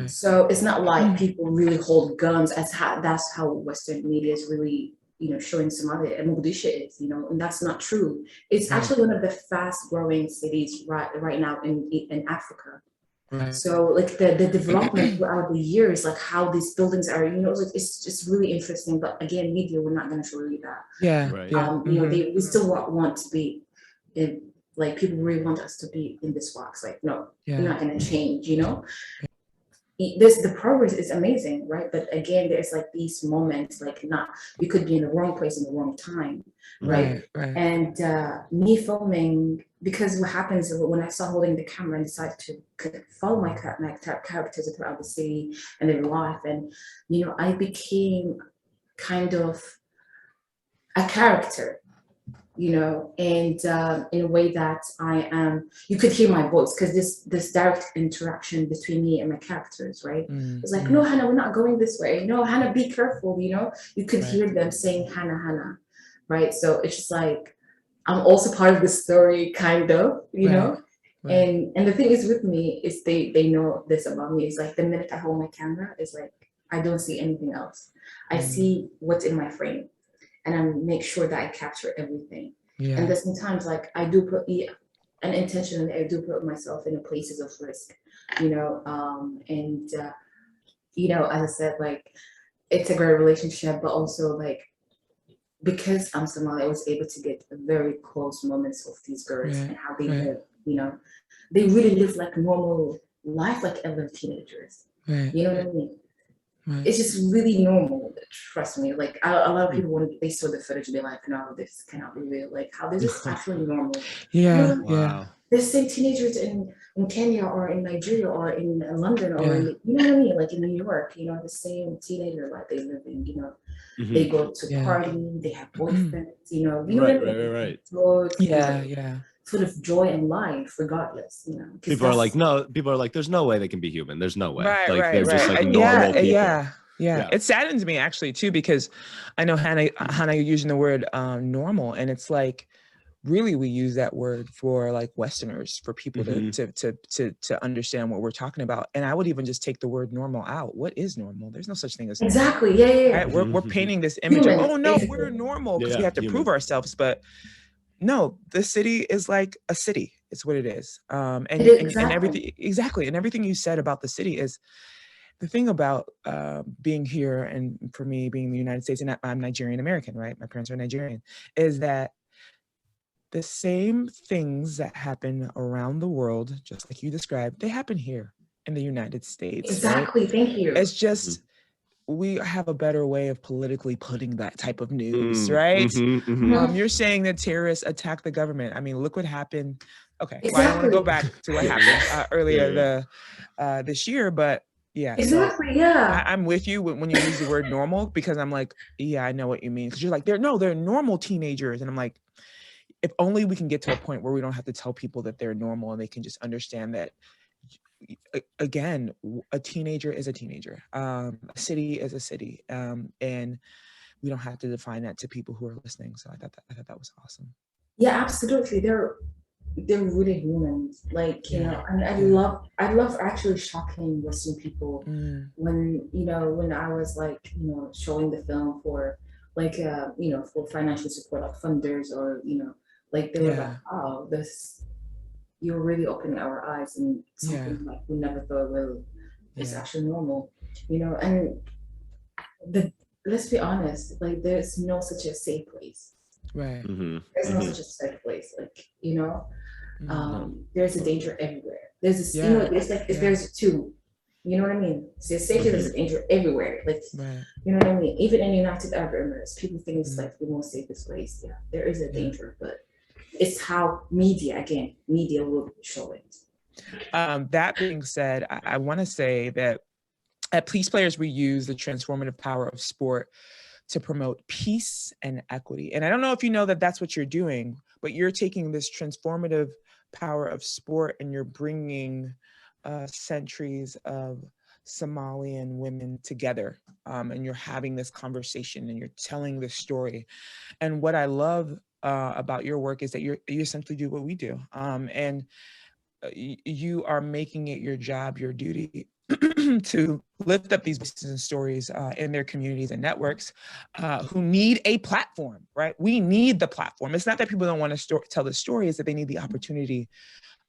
So it's not like people really hold guns. That's how Western media is really, showing Somalia and Mogadishu is, and that's not true. It's actually one of the fast growing cities right now in Africa. So like the development throughout the years, like how these buildings are, it's just really interesting. But again, media, we're not going to show you that. We still want to be in, like, people really want us to be in this box. Like, no, you're not going to change, the progress is amazing, right? But again, there's like these moments, like, you could be in the wrong place in the wrong time, right? And me filming, because what happens when I started holding the camera and decided to follow my characters throughout the city and their life, and I became kind of a character, and in a way that I am, you could hear my voice, because this direct interaction between me and my characters, right? It's like, no, Hannah, we're not going this way. No, Hannah, be careful, you could hear them saying, Hannah, Hannah, right? So it's just like, I'm also part of the story, kind of, And the thing is with me is they know this about me. It's like the minute I hold my camera, it's like, I don't see anything else. I see what's in my frame. And I make sure that I capture everything. And then sometimes, like, I do put an intention, I do put myself in places of risk, as I said, like, it's a great relationship, but also, like, because I'm Somali, I was able to get very close moments of these girls and how they live, they really live like normal life, like other teenagers. You know what I mean? It's just really normal. Trust me. Like, a lot of people, when they saw the footage, be like, "No, this cannot be real." Like, how this is actually normal. There's same teenagers in Kenya or in Nigeria or in London or in, you know what I mean, like in New York. The same teenager life they live in. They go to party, they have boyfriends. You know what I mean? Right. So sort of joy in life, regardless. People are like, there's no way they can be human. There's no way. They're just like normal people. Yeah. It saddens me actually too, because I know Hannah, you're using the word normal, and it's like, really, we use that word for like Westerners, for people to understand what we're talking about. And I would even just take the word normal out. What is normal? There's no such thing as normal. Exactly. Yeah. Right? We're painting this image of, oh no, we're normal because we have to prove ourselves. But no, the city is like a city. It's what it is. And everything, exactly. And everything you said about the city is the thing about being here, and for me being in the United States, and I'm Nigerian American, right? My parents are Nigerian, is that the same things that happen around the world, just like you described, they happen here in the United States. Exactly. Right? Thank you. It's just, we have a better way of politically putting that type of news, right? You're saying that terrorists attack the government. I mean, look what happened. Okay, well, I don't want to go back to what happened earlier this year, but Yeah. Exactly. So Yeah. I'm with you when you use the word normal, because I'm like, yeah, I know what you mean. Because you're like, they're normal teenagers. And I'm like, if only we can get to a point where we don't have to tell people that they're normal and they can just understand that, again, a teenager is a teenager. A city is a city. And we don't have to define that to people who are listening. So I thought that was awesome. Yeah, absolutely. They're really humans. Like, you know, and I love actually shocking Western people when, you know, when I was like, you know, showing the film for like you know, for financial support, like funders, or, you know, like they were like, oh, this, you're really opening our eyes, and something like we never thought will is actually normal, you know. And the let's be honest, like there's no such a safe place. Right. There's no such a safe place. Like, you know, No. there's a danger everywhere. There's this, you know, it's like if there's two, you know what I mean? So there's safety, there's a danger everywhere. Like, you know what I mean? Even in United Arab Emirates, people think it's like the most safest place. Yeah, there is a danger, but it's how media will show it. That being said, I want to say that at PeacePlayers, we use the transformative power of sport to promote peace and equity. And I don't know if you know that that's what you're doing, but you're taking this transformative power of sport and you're bringing centuries of Somalian women together, and you're having this conversation and you're telling this story. And what I love about your work is that you essentially do what we do, and you are making it your job, your duty, to lift up these voices and stories in their communities and networks who need a platform, right? We need the platform. It's not that people don't want to tell the story, it's that they need the opportunity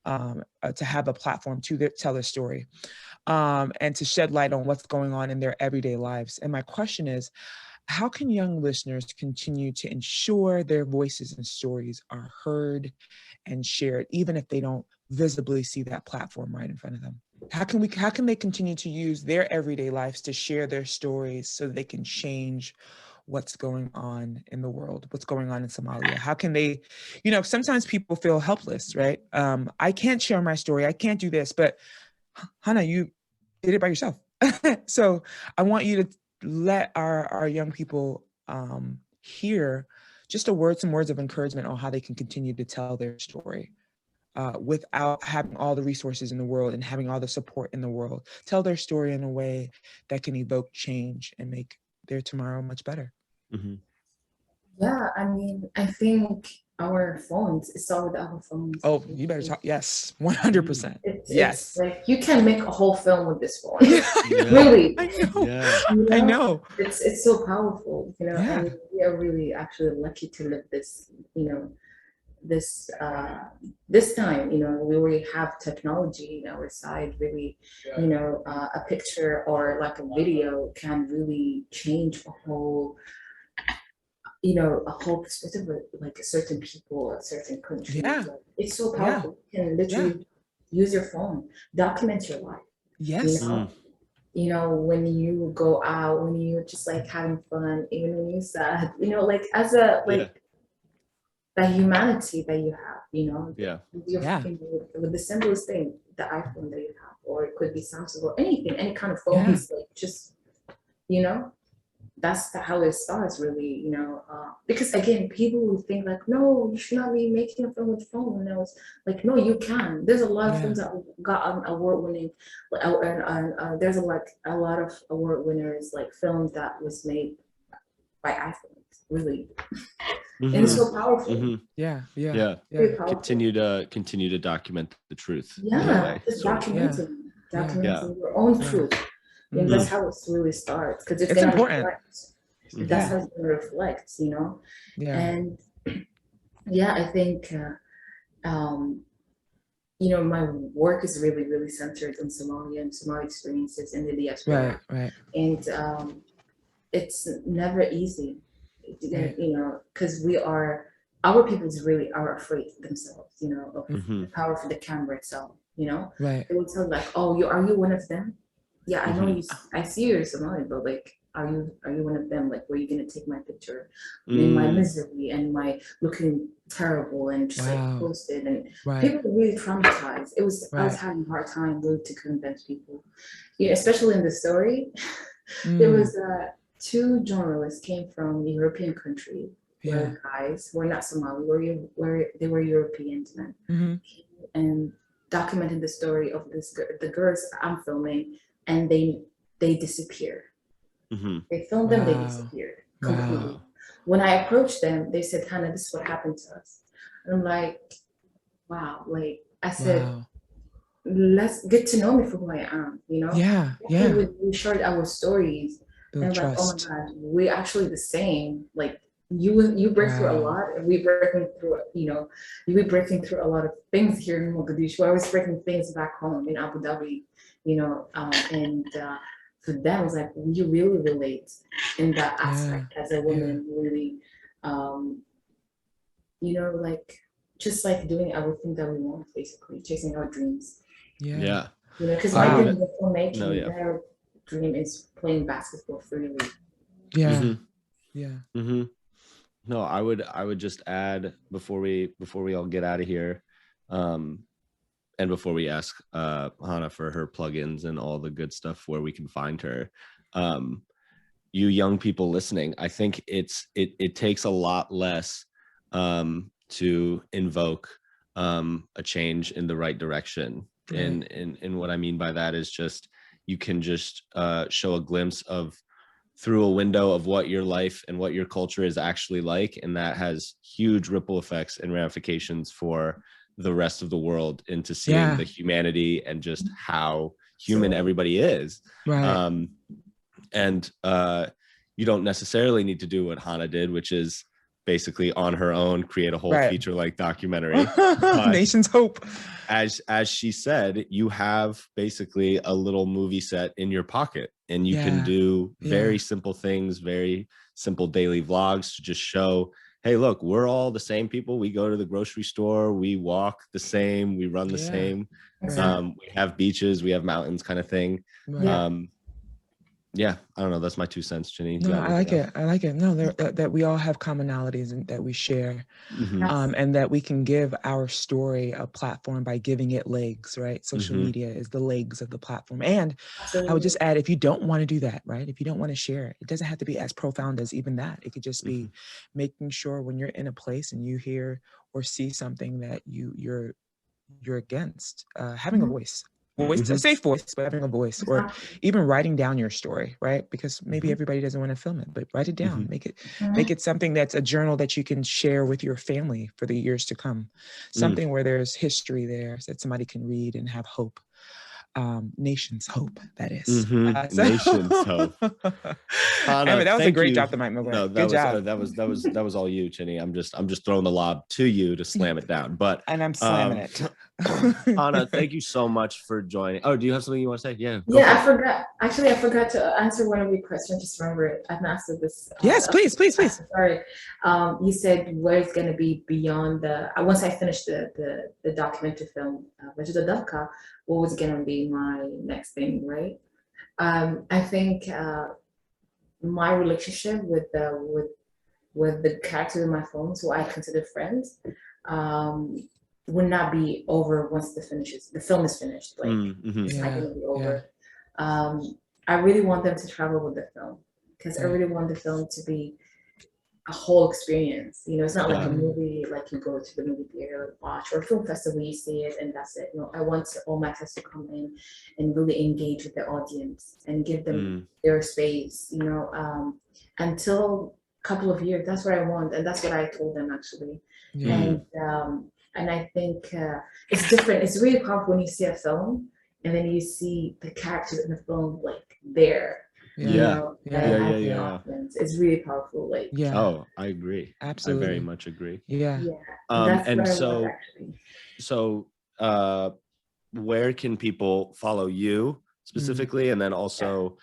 to have a platform to tell their story, and to shed light on what's going on in their everyday lives. And my question is, how can young listeners continue to ensure their voices and stories are heard and shared, even if they don't visibly see that platform right in front of them? How can they continue to use their everyday lives to share their stories so that they can change what's going on in the world, what's going on in Somalia? How can they, you know, sometimes people feel helpless, right? I can't share my story, I can't do this, but Hana, you did it by yourself. So I want you to let our young people hear just some words of encouragement on how they can continue to tell their story without having all the resources in the world and having all the support in the world. Tell their story in a way that can evoke change and make their tomorrow much better. Yeah, I mean, I think our phones, it's all with our phones. Oh, you better talk. Yes, 100%. It's like you can make a whole film with this phone. Really. I know. You know? I know. It's so powerful, you know, and we are really actually lucky to live this, you know, this time, you know, we really have technology on our side. Really, you know, a picture or like a video can really change a whole, you know, a whole perspective of like a certain people, a certain country. Like, it's so powerful. You can literally use your phone, document your life. Yes. You know, when you go out, when you just like having fun, even when you're sad, you know, like as a like that humanity that you have, you know, with the simplest thing, the iPhone that you have, or it could be Samsung or anything, any kind of phones, like just, you know, that's how it starts, really, you know, because again, people will think like, no, you should not be making a film with phone. And I was like, no, you can. There's a lot of films that got an award-winning, and there's a lot of award winners, like films that was made by iPhones, really. And it's so powerful. Yeah. Continue to document the truth. Just documenting your own truth. And that's how it really starts, because it's important. That's how it's gonna reflect, you know. And I think you know, my work is really, really centered on Somalia and Somali experiences in the diaspora. And it's never easy, you know, because our people really are afraid themselves, you know, of the power of the camera itself, you know. They will tell like, oh, are you one of them? Yeah, I know you. I see you're Somali, but like, are you one of them? Like, were you gonna take my picture in my misery and my looking terrible and just like post it? And people were really traumatized. I was having a hard time really to convince people. Yeah, especially in the story. There was two journalists came from a European country. Were guys who were not Somali, where they were Europeans men, and documented the story of the girls I'm filming, and they disappear. They filmed them, they disappeared completely. When I approached them, they said, Hannah, this is what happened to us. And I'm like, wow, like I said, let's get to know me for who I am, you know? We shared our stories. And like, oh my God, we're actually the same. Like you break through a lot, and we breaking through, you know, we breaking through a lot of things here in Mogadishu. I was breaking things back home in Abu Dhabi, you know, and for them, it's like we really relate in that aspect as a woman, really, you know, like just like doing everything that we want, basically chasing our dreams. You know, because my dream is filmmaking, their dream is playing basketball freely. No, I would just add before we all get out of here, and before we ask Hana for her plugins and all the good stuff where we can find her, you young people listening, I think it takes a lot less to invoke a change in the right direction. And what I mean by that is just you can just show a glimpse of through a window of what your life and what your culture is actually like, and that has huge ripple effects and ramifications for the rest of the world into seeing the humanity and just how human everybody is. And you don't necessarily need to do what Hana did, which is basically on her own create a whole feature-length documentary. Nation's hope. As she said, you have basically a little movie set in your pocket, and you can do very simple things, very simple daily vlogs to just show, hey, look, we're all the same people. We go to the grocery store, we walk the same, we run the same. We have beaches, we have mountains, kind of thing. I don't know. That's my 2 cents, Chinny. No, I like it. I like it. No, that we all have commonalities and that we share, and that we can give our story a platform by giving it legs, right? Social media is the legs of the platform. And I would just add, if you don't want to do that, right? If you don't want to share, it doesn't have to be as profound as even that. It could just be making sure when you're in a place and you hear or see something that you're against, having a voice. A safe voice, but having a voice, or even writing down your story, right? Because maybe everybody doesn't want to film it, but write it down, make it something that's a journal that you can share with your family for the years to come. Something where there's history there that somebody can read and have hope. Nation's hope, that is. Nation's hope. Hana, Emmett, that was a great job tonight, Milgram. No, Good job. That was all you, Chinny. I'm just throwing the lob to you to slam it down. But and I'm slamming it. Hana, thank you so much for joining. Oh, do you have something you want to say? Yeah. I forgot. Actually, I forgot to answer one of your questions. Just remember it. I've asked this. Yes, please. Sorry. You said where it's going to be beyond the. Once I finish the documentary film, which is a Dafka, what was going to be my next thing, right? I think my relationship with the characters in my films, who I consider friends, would not be over once the film is finished. Like it's not going to be over. I really want them to travel with the film, because I really want the film to be a whole experience. You know, it's not like a movie, like you go to the movie theater, watch, or film festival, you see it and that's it. No, I want all my cast to come in and really engage with the audience and give them their space, you know, until a couple of years. That's what I want, and that's what I told them, actually. And I think it's different. It's really powerful when you see a film and then you see the characters in the film like there. It's really powerful. Like oh, I agree. Absolutely, I very much agree. And so where can people follow you specifically? And then also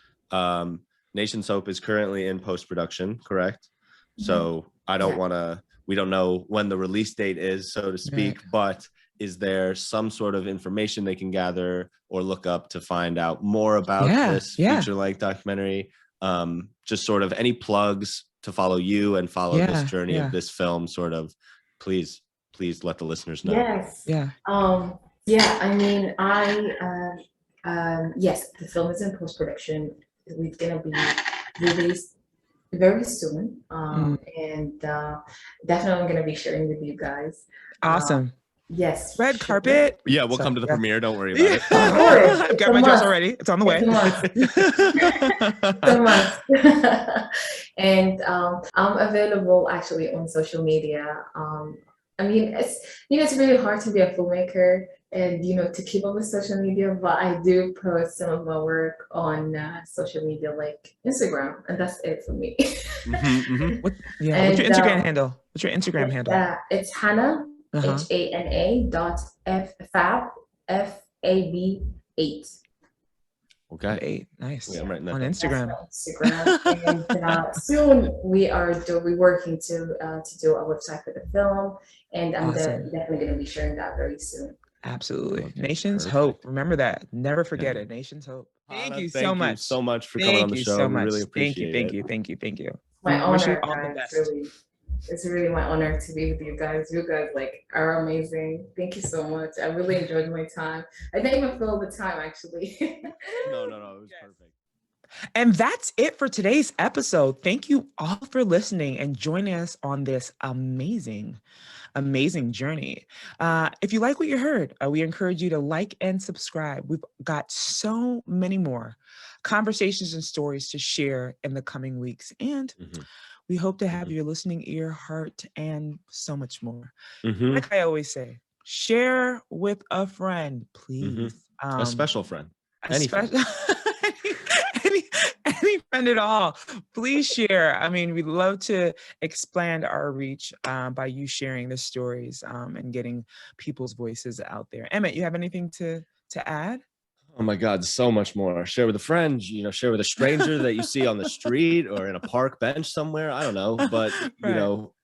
Nation's Hope is currently in post-production, correct? So I don't want to, we don't know when the release date is, so to speak, but is there some sort of information they can gather or look up to find out more about this feature-length documentary? just sort of any plugs to follow you and follow this journey of this film, sort of, please let the listeners know. Yes. Yeah. Yeah, I mean, yes, the film is in post-production. It's gonna be released very soon. And definitely I'm gonna be sharing with you guys. Awesome. Yes. Red carpet. Yeah, we'll come to the premiere. Don't worry about it. I've got my dress already. It's on the way. So much. And I'm available actually on social media. I mean, it's really hard to be a filmmaker and, to keep up with social media, but I do post some of my work on social media like Instagram, and that's it for me. What's your Instagram handle? What's your Instagram handle? It's Hana, HANA.FAB, FAB8. Okay. 8. Nice. Yeah, I'm writing that on down. Instagram. And soon we're working to do a website for the film, and I'm definitely going to be sharing that very soon. Absolutely. Nation's Hope. Remember that. Never forget it. Nation's Hope. Thank you so much. Thank you so much for coming on the show. So much. We really appreciate it. Thank you. My honor, all the guys. best. It's really my honor to be with you guys. You guys are amazing. Thank you so much. I really enjoyed my time. I didn't even feel the time actually. No, it was perfect. And that's it for today's episode. Thank you all for listening and joining us on this amazing journey. If you like what you heard, we encourage you to like and subscribe. We've got so many more conversations and stories to share in the coming weeks. And we hope to have your listening ear, heart, and so much more. Like I always say, share with a friend, please. A special friend. Any friend at all. Please share. I mean, we'd love to expand our reach by you sharing the stories and getting people's voices out there. Emmett, you have anything to add? Oh my God, so much more. Share with a friend, share with a stranger that you see on the street or in a park bench somewhere. I don't know, but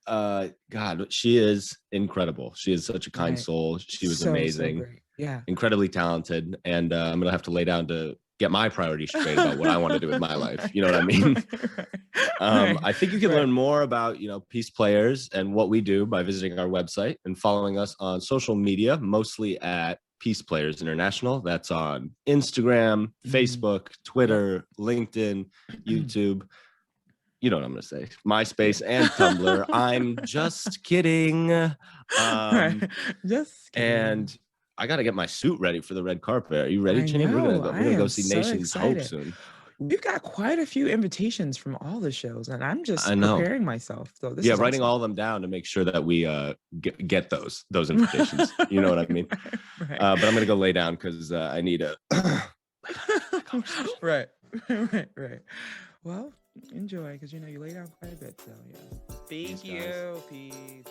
God, she is incredible. She is such a kind soul. She was amazing. So great. Yeah. Incredibly talented. And I'm going to have to lay down to get my priorities straight about what I want to do with my life. You know what I mean? I think you can learn more about, PeacePlayers and what we do by visiting our website and following us on social media, mostly at PeacePlayers International. That's on Instagram, Facebook, Twitter, LinkedIn, YouTube. You know what I'm going to say. MySpace and Tumblr. I'm just kidding. Just kidding. And I got to get my suit ready for the red carpet. Are you ready, Chinny? We're gonna go see Nation's Hope soon. We've got quite a few invitations from all the shows, and I'm just preparing myself. So this is writing awesome. all of them down to make sure that we get those invitations. You know what I mean? Right. But I'm gonna go lay down because I need a. Right. Well, enjoy because you lay down quite a bit. So yeah. Thank you. Peace.